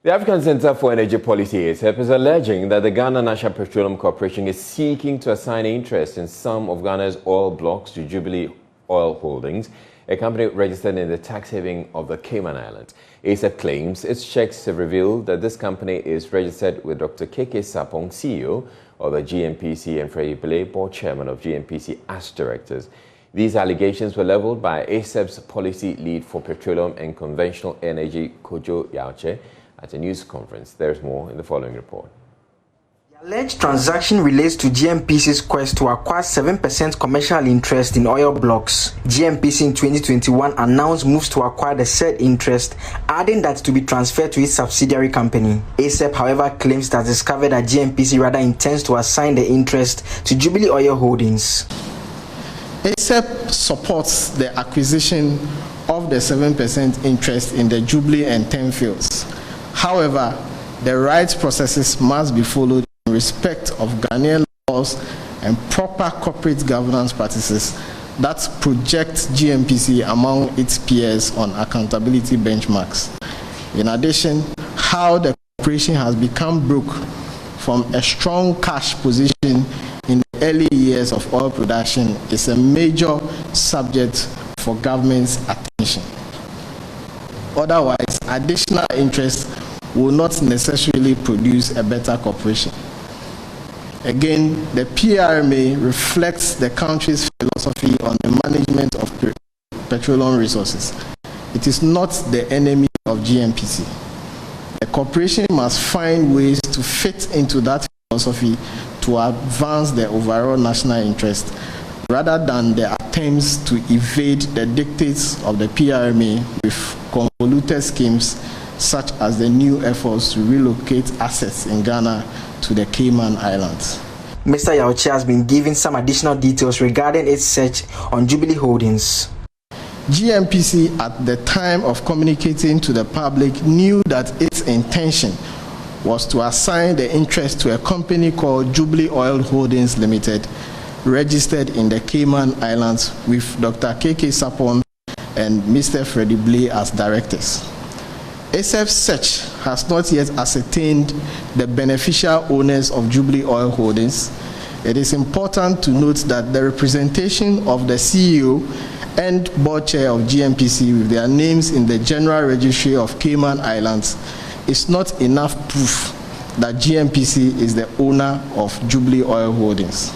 The African Center for Energy Policy, ACEP, is alleging that the Ghana National Petroleum Corporation is seeking to assign interest in some of Ghana's oil blocks to Jubilee Oil Holdings, a company registered in the tax haven of the Cayman Islands. ACEP claims its checks have revealed that this company is registered with Dr. Keke Sapong, CEO of the GNPC, and Freddie Blay, board chairman of GNPC, as directors. These allegations were leveled by ACEP's policy lead for petroleum and conventional energy, Kojo Yauche, at a news conference. There's more in the following report. The alleged transaction relates to GNPC's quest to acquire 7% commercial interest in oil blocks. GNPC in 2021 announced moves to acquire the said interest, adding that to be transferred to its subsidiary company. ACEP, however, claims that discovered that GNPC rather intends to assign the interest to Jubilee Oil Holdings. ACEP supports the acquisition of the 7% interest in the Jubilee and 10 fields. However, the right processes must be followed in respect of Ghanaian laws and proper corporate governance practices that project GNPC among its peers on accountability benchmarks. In addition, how the corporation has become broke from a strong cash position in the early years of oil production is a major subject for government's attention. Otherwise, additional interest will not necessarily produce a better corporation. Again, the PRMA reflects the country's philosophy on the management of petroleum resources. It is not the enemy of GNPC. The corporation must find ways to fit into that philosophy to advance the overall national interest, rather than the attempts to evade the dictates of the PRMA with convoluted schemes such as the new efforts to relocate assets in Ghana to the Cayman Islands. Mr. Yauche has been given some additional details regarding its search on Jubilee Holdings. GNPC, at the time of communicating to the public, knew that its intention was to assign the interest to a company called Jubilee Oil Holdings Limited, registered in the Cayman Islands, with Dr. Keke Sapong and Mr. Freddie Blay as directors. ACEP's search has not yet ascertained the beneficial owners of Jubilee Oil Holdings. It is important to note that the representation of the CEO and board chair of GNPC with their names in the General Registry of Cayman Islands is not enough proof that GNPC is the owner of Jubilee Oil Holdings.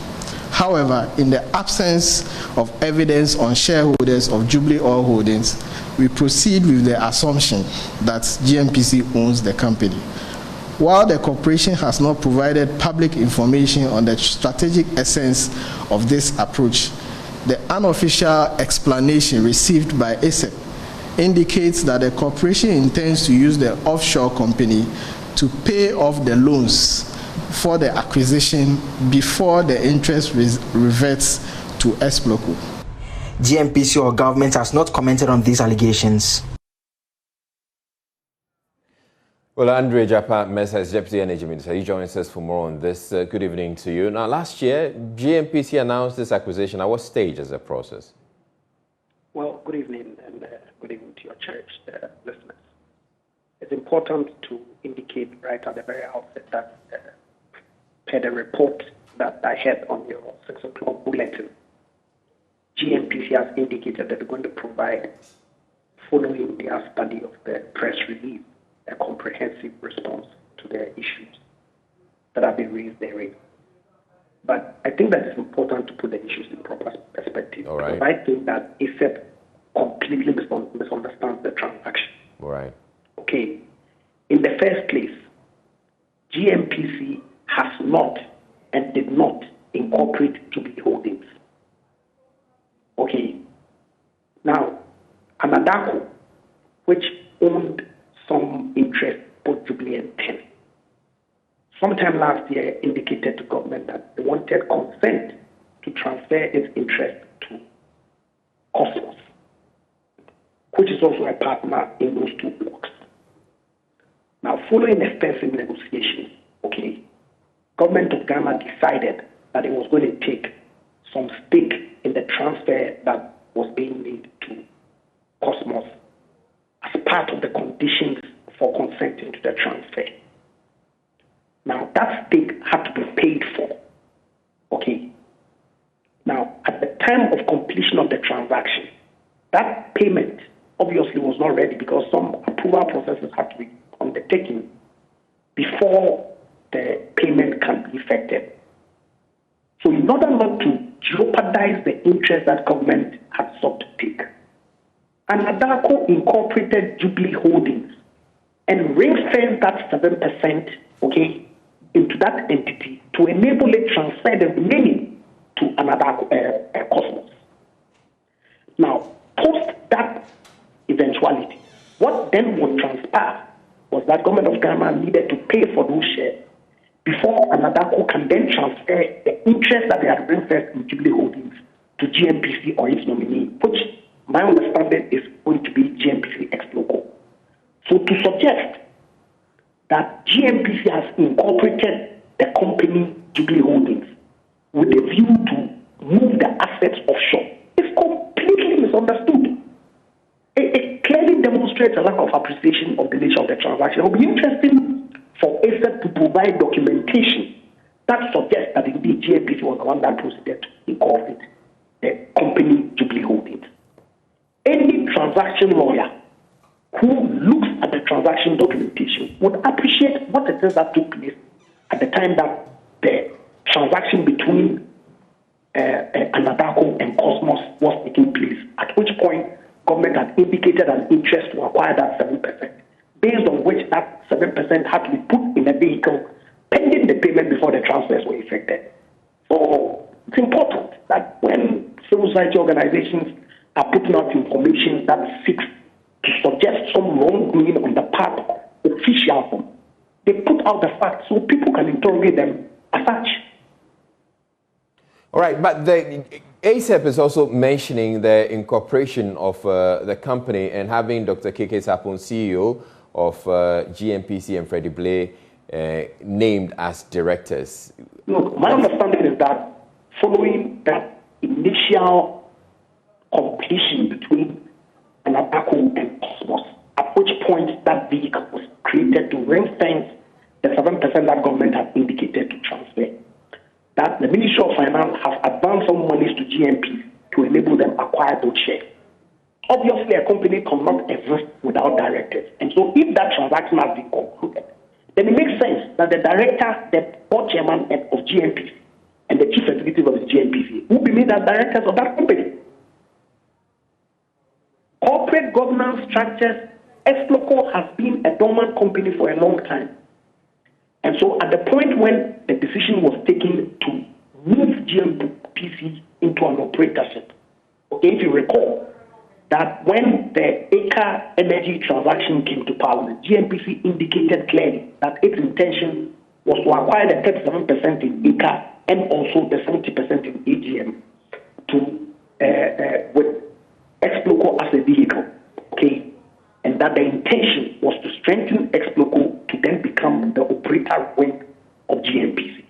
However, in the absence of evidence on shareholders of Jubilee Oil Holdings, we proceed with the assumption that GNPC owns the company. While the corporation has not provided public information on the strategic essence of this approach, the unofficial explanation received by ACEP indicates that the corporation intends to use the offshore company to pay off the loans for the acquisition before the interest reverts to Esploco. GNPC or government has not commented on these allegations. Well, Andre Japa Mesa is Deputy Energy Minister. He joins us for more on this. Good evening to you. Now, last year, GNPC announced this acquisition. At what stage is the process? Well, good evening, and good evening to your church listeners. It's important to indicate right at the very outset that per the report that I had on your 6 o'clock bulletin, GNPC has indicated that they're going to provide, following their study of the press release, a comprehensive response to their issues that have been raised therein. But I think that it's important to put the issues in proper perspective. All right. Because I think that ACEP completely misunderstands the transaction. All right. Okay. In the first place, GNPC has not and did not incorporate Jubilee Holdings. Okay. Now, Anadako, which owned some interest, both Jubilee and 10, sometime last year indicated to government that they wanted consent to transfer its interest to Cosmos, which is also a partner in those two blocks. Now, following extensive negotiations, okay, government of Ghana decided that it was going to take some stake in the transfer that was being made to Cosmos as part of the conditions for consent 25% into the transfer. Now, that stake had to be paid for. Okay. Now, at the time of completion of the transaction, that payment obviously was not ready because some approval processes had to be undertaken before the payment can be effected. So in order not to jeopardize the interest that government had sought to take, Anadako incorporated Jubilee Holdings and ring-fenced that 7%, okay, into that entity to enable it to transfer the remaining to Anadako Cosmos. Now, post that eventuality, what then would transpire was that government of Ghana needed to pay for those shares before Anadako can then transfer the interest that they had ring-fenced in Jubilee Holdings to GNPC or its nominee, which my understanding is going to be GNPC ex-local. So to suggest that GNPC has incorporated the company Jubilee Holdings with a view to move the assets offshore is completely misunderstood. It clearly demonstrates a lack of appreciation of the nature of the transaction. It will be interesting for ACEP to provide documentation that suggests that indeed GNPC was the one that proceeded to incorporate the company Jubilee Holdings. Any transaction lawyer who looks at the transaction documentation would appreciate what it is that took place at the time that the transaction between Anadako and Cosmos was taking place, at which point government had indicated an interest to acquire that 7%, based on which that 7% had to be put in a vehicle pending the payment before the transfers were effected. So it's important that when civil society organizations are putting out information that seeks to suggest some wrongdoing on the part of officials, they put out the facts so people can interrogate them as such. All right, but the ACEP is also mentioning the incorporation of the company and having Dr. K.K. Sapon, CEO of GNPC, and Freddie Blay named as directors. Look, my understanding is that following that initial completion between Anadako and Cosmos, at which point that vehicle was created to ring-fence the 7% that government had indicated to transfer, that the Ministry of Finance has advanced some monies to GNP to enable them acquire those shares. Obviously, a company cannot exist without directors. And so if that transaction has been concluded, then it makes sense that the director, the board chairman of GNPC, and the chief executive of the GNPC will be made as directors of that company. Corporate governance structures, ex-local has been a dormant company for a long time. And so at the point when the decision was taken to move GNPC into an operatorship, okay, if you recall that when the Aker Energy transaction came to Parliament, GNPC indicated clearly that its intention was to acquire the 37% in Aker and also the 70% in AGM with ex-local as a vehicle, okay, and that the intention was to strengthen ex-local to then become the operator wing of GNPC.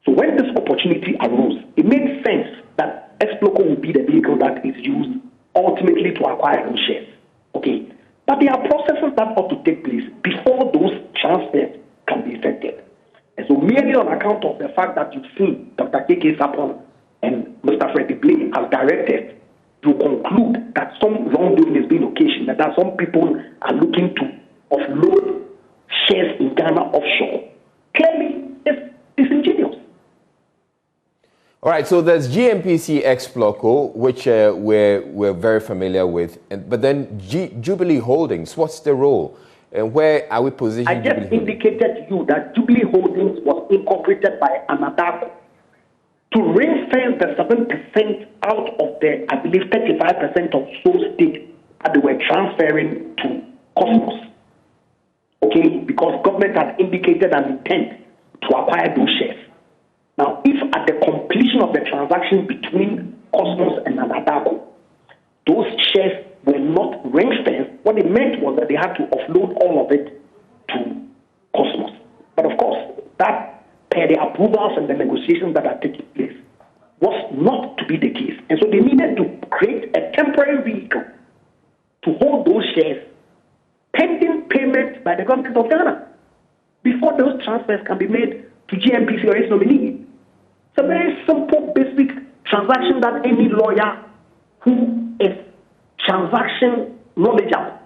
So when this opportunity arose, it made sense that ex-local would be the vehicle that is used ultimately to acquire those shares, okay. But there are processes that ought to take place before those transfers can be effected. And so merely on account of the fact that you've seen Dr. K.K. Sapon and Mr. Freddie Blay as directors, to conclude that some wrongdoing is being occasioned, that some people are looking to offload shares in Ghana offshore, clearly it's disingenuous. All right, so there's GNPC ex-Loco, which we're very familiar with, but then Jubilee Holdings, what's the role? And where are we positioned? I just indicated to you that Jubilee Holdings was incorporated by Anadako to ring-fence the 7% out of the, I believe, 35% of sole stake that they were transferring to Cosmos. Okay, because government had indicated an intent to acquire those shares. Now, if at the completion of the transaction between Cosmos and Anadako, those shares were not ring-fenced, what it meant was that they had to offload all of it to Cosmos. But of course, that per the approvals and the negotiations that are taking place, was not to be the case. And so they needed to create a temporary vehicle to hold those shares pending payment by by the government of Ghana before those transfers can be made to GNPC or its nominee. It's a very simple, basic transaction that any lawyer who is transaction knowledgeable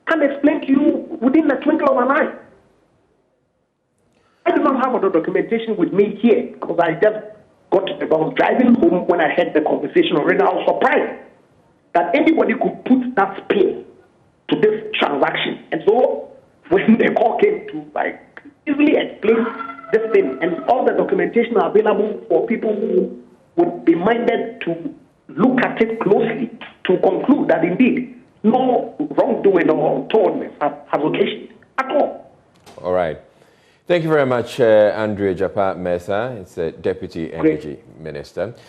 can explain to you within the twinkle of an eye. I do not have the documentation with me here because I just I was driving home when I heard the conversation already. I was surprised that anybody could put that spin to this transaction. And so when the call came to easily explain this thing, and all the documentation are available for people who would be minded to look at it closely to conclude that indeed no wrongdoing or untowardness has occasioned at all. All right. Thank you very much, Andrea Japa Mesa. It's a Deputy Energy Minister.